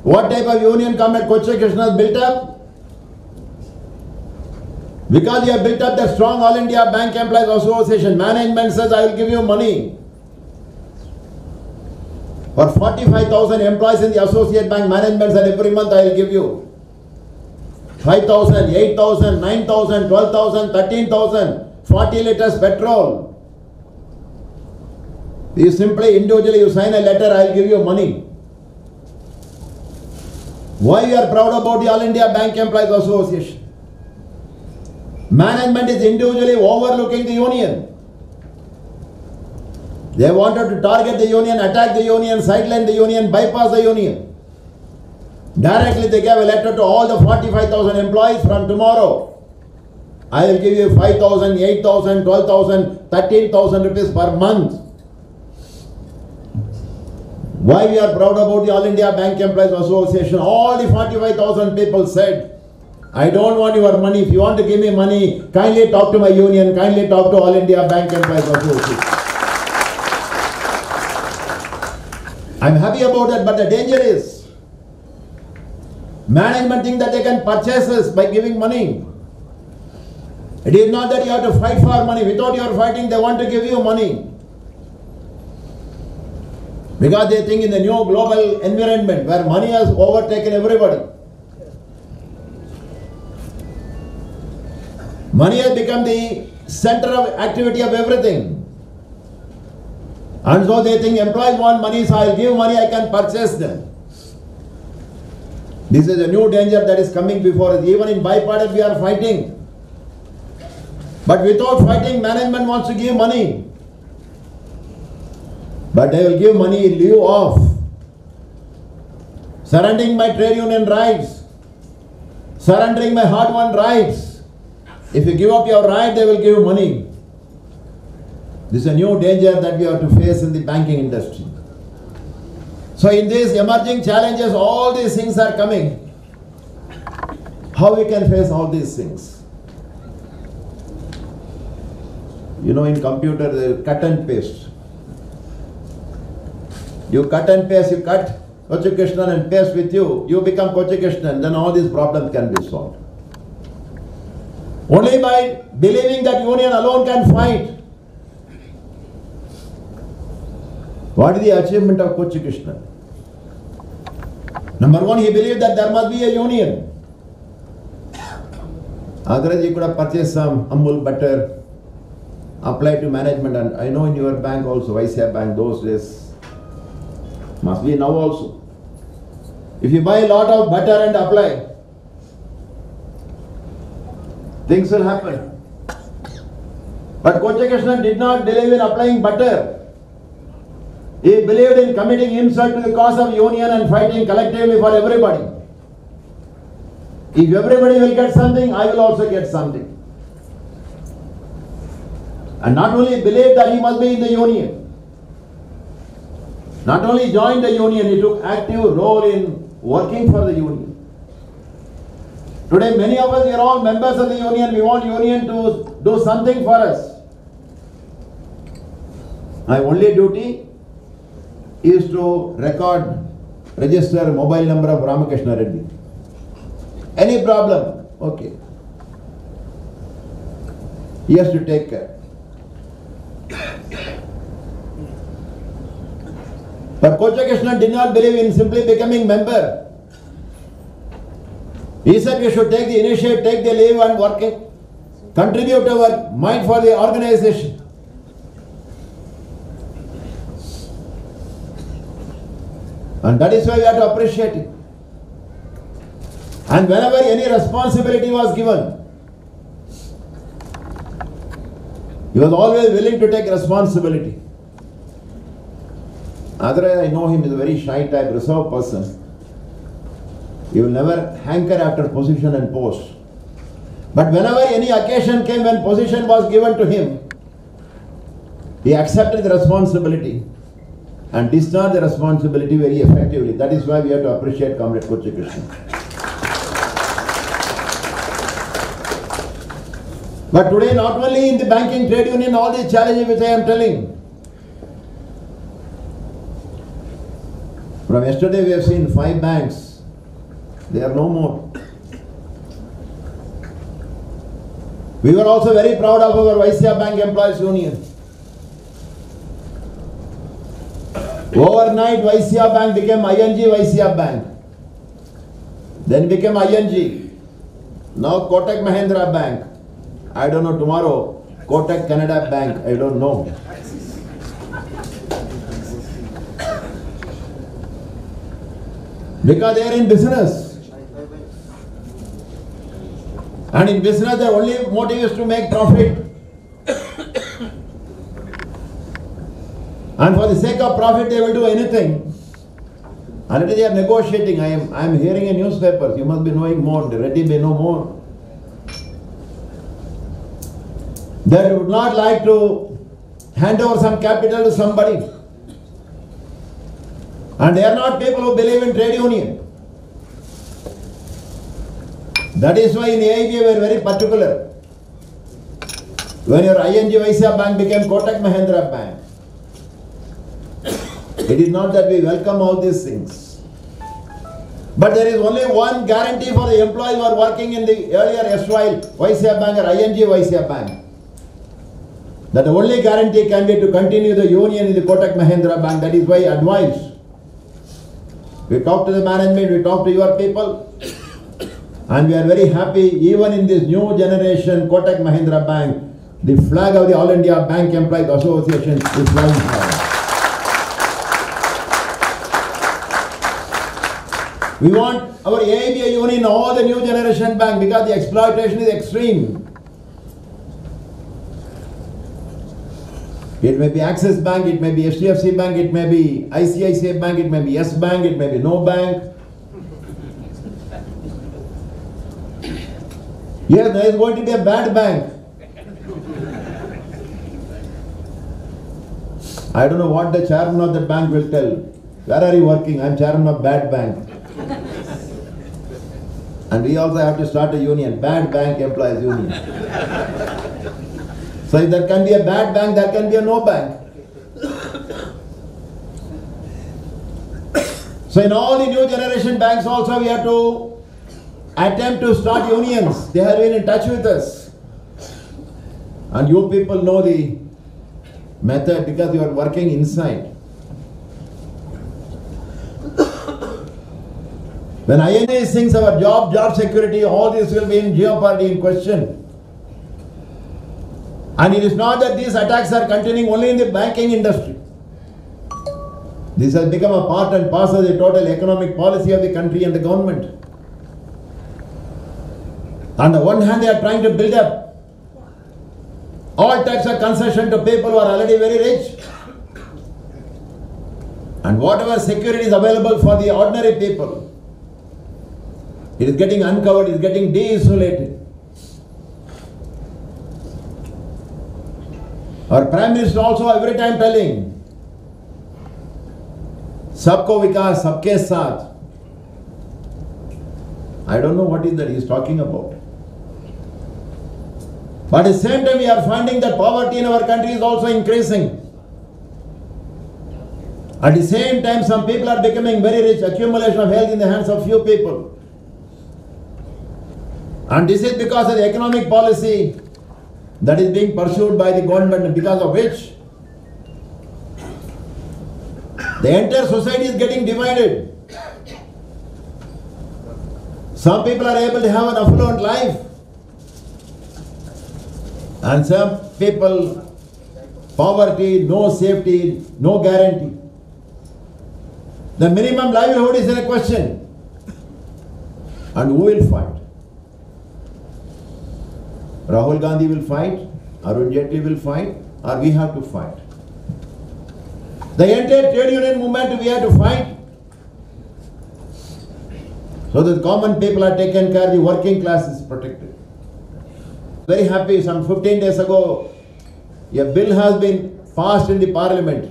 What type of union Comrade Kochu Krishnan has built up? Because you have built up the strong All India Bank Employees Association, management says, I will give you money. For 45,000 employees in the associate bank, management said every month I will give you 5,000, 8,000, 9,000, 12,000, 13,000, 40 liters petrol. You simply individually you sign a letter, I will give you money. Why we are proud about the All India Bank Employees Association? Management is individually overlooking the union. They wanted to target the union, attack the union, sideline the union, bypass the union. Directly they gave a letter to all the 45,000 employees from tomorrow. I will give you 5,000, 8,000, 12,000, 13,000 rupees per month. Why we are proud about the All India Bank Employees Association? All the 45,000 people said, I don't want your money. If you want to give me money, kindly talk to my union, kindly talk to All India Bank Employees Association. I'm happy about that, but the danger is, management think that they can purchase us by giving money. It is not that you have to fight for money. Without your fighting, they want to give you money. Because they think in the new global environment where money has overtaken everybody. Money has become the center of activity of everything. And so they think employees want money, so I'll give money, I can purchase them. This is a new danger that is coming before us. Even in bipartisan we are fighting. But without fighting, management wants to give money. But they will give money in lieu of surrendering my trade union rights, surrendering my hard-won rights. If you give up your right, they will give money. This is a new danger that we have to face in the banking industry. So in these emerging challenges, all these things are coming. How we can face all these things? You know, in computer, they cut and paste. You cut and paste, you cut Kochu Krishnan and paste with you, you become Kochu Krishnan, then all these problems can be solved. Only by believing that union alone can fight. What is the achievement of Kochu Krishnan? Number one, he believed that there must be a union. Otherwise, you could have purchased some Amul butter, applied to management, and I know in your bank also, ICICI Bank, those days, must be now also. If you buy a lot of butter and apply, things will happen. But Kochu Krishnan did not believe in applying butter. He believed in committing himself to the cause of union and fighting collectively for everybody. If everybody will get something, I will also get something. And not only believed that he must be in the union, not only joined the union, he took active role in working for the union. Today many of us are all members of the union. We want union to do something for us. My only duty is to register mobile number of Ramakrishna Reddy. Any problem, okay. He has to take care. But Kochu Krishnan did not believe in simply becoming member. He said we should take the initiative, take the leave and work it, contribute our mind for the organization. And that is why we have to appreciate it. And whenever any responsibility was given, he was always willing to take responsibility. Otherwise, I know him is a very shy type, reserved person. He will never hanker after position and post. But whenever any occasion came when position was given to him, he accepted the responsibility and discharged the responsibility very effectively. That is why we have to appreciate Comrade Kochu Krishnan. But today, not only in the banking, trade union, all these challenges which I am telling. From yesterday we have seen 5 banks. They are no more. We were also very proud of our ICICI Bank Employees Union. Overnight, ICICI Bank became ING ICICI Bank. Then became ING. Now Kotak Mahindra Bank. I don't know tomorrow. Kotak Canada Bank. I don't know. Because they are in business. And in business, their only motive is to make profit. And for the sake of profit, they will do anything. Already they are negotiating. I am hearing in newspapers. You must be knowing more. Reddy may know more. They would not like to hand over some capital to somebody. And they are not people who believe in trade union. That is why in AIB we are very particular. When your ING ICICI Bank became Kotak Mahindra Bank, it is not that we welcome all these things. But there is only one guarantee for the employees who are working in the earlier erstwhile ICICI Bank or ING ICICI Bank. That the only guarantee can be to continue the union in the Kotak Mahindra Bank. That is why I advise. We talk to the management, we talk to your people. And we are very happy, even in this new generation Kotak Mahindra Bank, the flag of the All India Bank Employees Association is flying high. We want our AIBA union, all the new generation bank, because the exploitation is extreme. It may be Axis Bank, it may be HDFC Bank, it may be ICICI Bank, it may be Yes Bank, it may be No Bank. Yes, there is going to be a bad bank. I don't know what the chairman of the bank will tell. Where are you working? I am chairman of bad bank. And we also have to start a union, Bad Bank Employees Union. So if there can be a bad bank, there can be a no bank. So in all the new generation banks also we have to attempt to start unions. They have been in touch with us. And you people know the method because you are working inside. When INA thinks our job security, all this will be in jeopardy, in question. And it is not that these attacks are continuing only in the banking industry. This has become a part and parcel of the total economic policy of the country and the government. On the one hand, they are trying to build up all types of concession to people who are already very rich. And whatever security is available for the ordinary people, it is getting uncovered, it is getting de-isolated. Our Prime Minister also every time telling, Sabko Vikas, Sabke Saath. I don't know what is that he is talking about. But at the same time we are finding that poverty in our country is also increasing. At the same time some people are becoming very rich, accumulation of wealth in the hands of few people. And this is because of the economic policy that is being pursued by the government, because of which the entire society is getting divided. Some people are able to have an affluent life, and some people, poverty, no safety, no guarantee. The minimum livelihood is in a question. And who will fight? Rahul Gandhi will fight, Arun Jaitley will fight, or we have to fight. The entire trade union movement we have to fight, so that common people are taken care, the working class is protected. Very happy, some 15 days ago, a bill has been passed in the parliament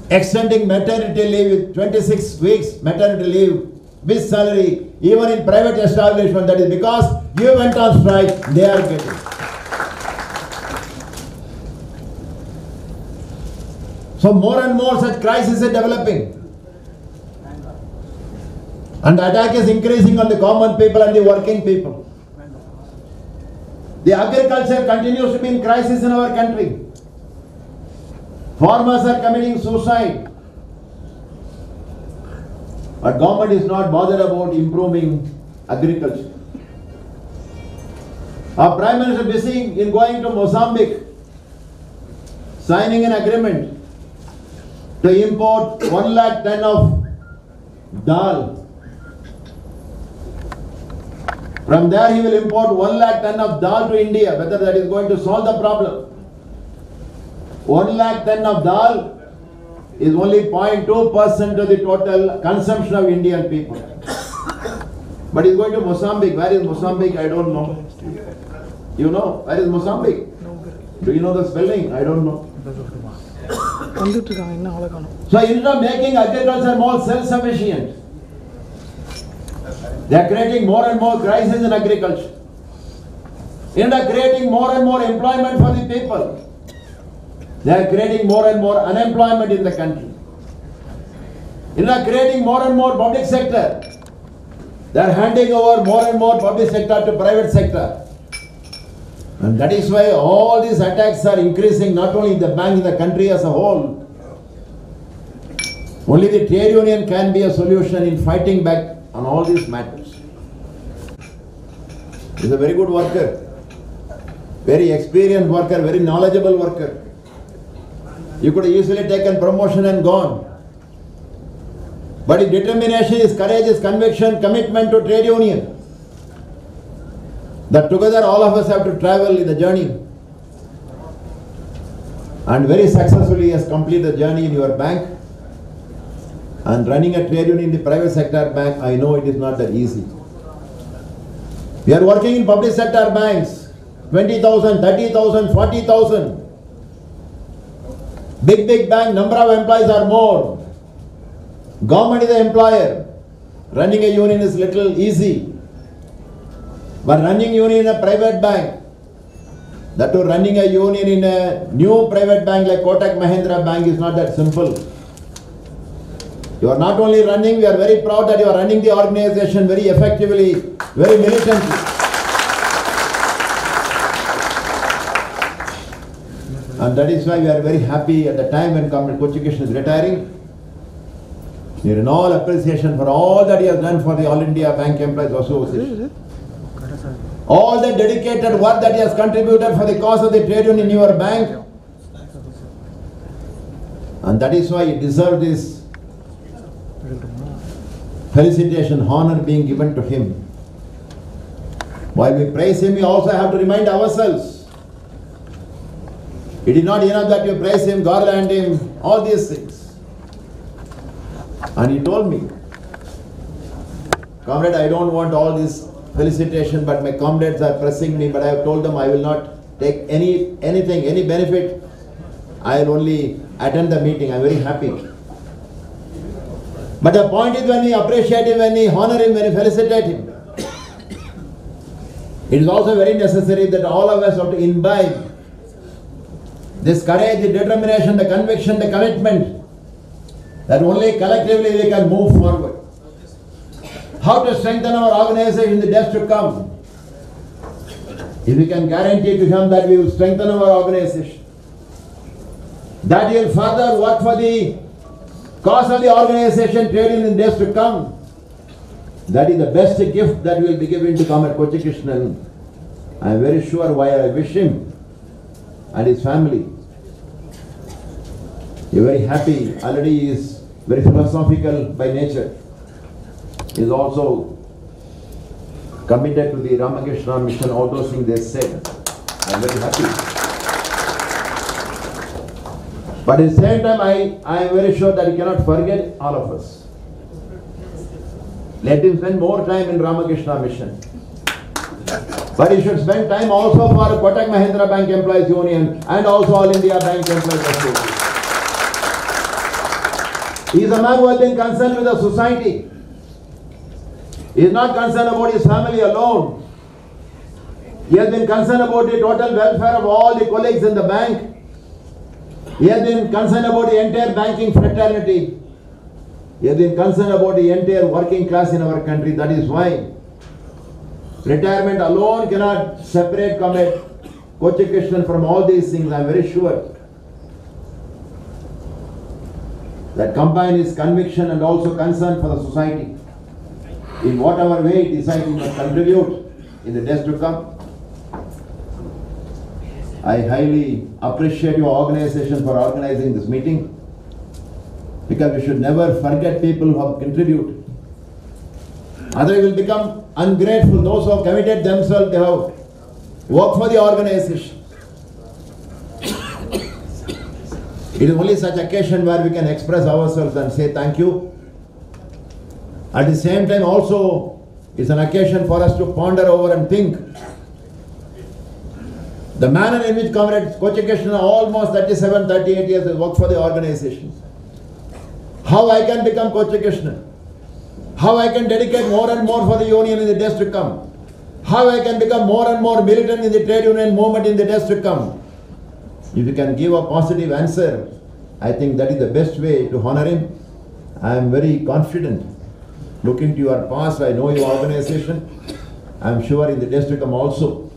extending maternity leave with 26 weeks maternity leave with salary, even in private establishment. That is because you went on strike, they are getting. So more and more such crises are developing. And the attack is increasing on the common people and the working people. The agriculture continues to be in crisis in our country. Farmers are committing suicide. But government is not bothered about improving agriculture. Our Prime Minister is busy in going to Mozambique, signing an agreement to import 1 lakh ton of dal. From there he will import 1 lakh ton of dal to India. Whether that is going to solve the problem. 1 lakh ton of dal is only 0.2% of the total consumption of Indian people. But he's going to Mozambique. Where is Mozambique? I don't know. You know? Where is Mozambique? Do you know the spelling? I don't know. So instead of making agriculture more self-sufficient, they are creating more and more crisis in agriculture. Instead of creating more and more employment for the people, they are creating more and more unemployment in the country. Instead of creating more and more public sector, they are handing over more and more public sector to private sector. And that is why all these attacks are increasing, not only in the bank, in the country as a whole. Only the trade union can be a solution in fighting back on all these matters. He's a very good worker, very experienced worker, very knowledgeable worker. You could have easily taken promotion and gone. But his determination, his courage, his conviction, commitment to trade union, that together all of us have to travel in the journey. And very successfully he has completed the journey in your bank. And running a trade union in the private sector bank, I know it is not that easy. We are working in public sector banks, 20,000, 30,000, 40,000. Big bank, number of employees are more. Government is the employer. Running a union is little easy. But running union in a private bank, that too running a union in a new private bank like Kotak Mahindra Bank is not that simple. You are not only running, we are very proud that you are running the organization very effectively, very militantly. And that is why we are very happy at the time when Comrade Kochu Krishnan is retiring. We are in all appreciation for all that he has done for the All India Bank Employees Association. All the dedicated work that he has contributed for the cause of the trade union in your bank. And that is why he deserves this felicitation, honor being given to him. While we praise him, we also have to remind ourselves. It is not enough that you praise him, garland him, all these things. And he told me, Comrade, I don't want all this felicitation, but my comrades are pressing me, but I have told them I will not take any benefit. I will only attend the meeting. I am very happy. But the point is, when we appreciate him, when we honor him, when we felicitate him, it is also very necessary that all of us have to imbibe this courage, the determination, the conviction, the commitment, that only collectively we can move forward. How to strengthen our organization in the days to come? If we can guarantee to him that we will strengthen our organization, that he will further work for the cause of the organization trading in the days to come, that is the best gift that we will be giving to Comrade Kochu Krishnan. I am very sure why I wish him and his family. He is very happy. Already he is very philosophical by nature. He is also committed to the Ramakrishna mission, all those things they said. I am very happy. But at the same time, I am very sure that he cannot forget all of us. Let him spend more time in Ramakrishna mission. But he should spend time also for Kotak Mahindra Bank Employees Union and also All India Bank Employees Association. He is a man who has been concerned with the society. He is not concerned about his family alone. He has been concerned about the total welfare of all the colleagues in the bank. He has been concerned about the entire banking fraternity. He has been concerned about the entire working class in our country. That is why retirement alone cannot separate Comrade Kochu Krishnan from all these things. I am very sure that combine his conviction and also concern for the society. In whatever way he decides he must contribute in the days to come. I highly appreciate your organization for organizing this meeting, because we should never forget people who have contributed. Otherwise we will become ungrateful. Those who have committed themselves, they have worked for the organization. It is only such occasion where we can express ourselves and say thank you. At the same time also, it's an occasion for us to ponder over and think. The manner in which Comrade Kochu Krishnan, almost 37, 38 years, has worked for the organization. How I can become Kochu Krishnan. How I can dedicate more and more for the union in the days to come. How I can become more and more militant in the trade union movement in the days to come. If you can give a positive answer, I think that is the best way to honor him. I am very confident. Looking to your past, I know your organization. I am sure in the days to come also,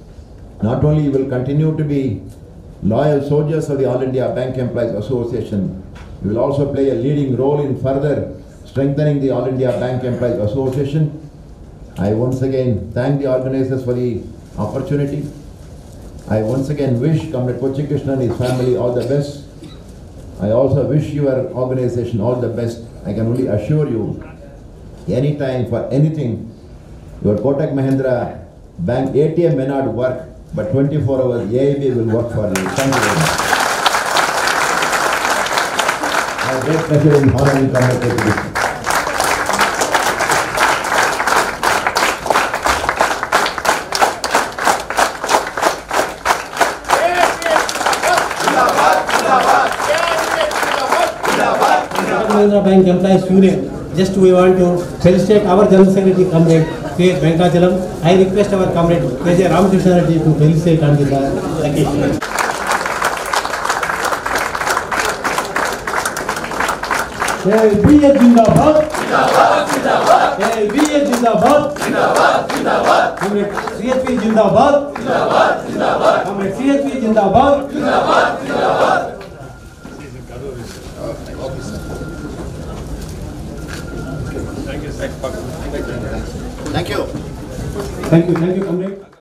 not only you will continue to be loyal soldiers of the All India Bank Employees Association, you will also play a leading role in further strengthening the All India Bank Employees Association. I once again thank the organizers for the opportunity. I once again wish Comrade Kochi Krishnan and his family all the best. I also wish your organization all the best. I can only assure you, anytime for anything, your Kotak Mahindra Bank ATM may not work, but 24 hours AIB will work for you. Thank you very much. I have great pleasure in honoring Comrade Kochi Krishnan. Mahindra Bank Employees Union. Just we want to felicitate our General Secretary, Comrade K. Venkachalam. I request our Comrade KJ Ramakrishnan to felicitate on this occasion. KMBEU Zindabad. KMBEU Zindabad. Comrade CHP Zindabad. Comrade CHP Zindabad. Thank you. Thank you, Comrade.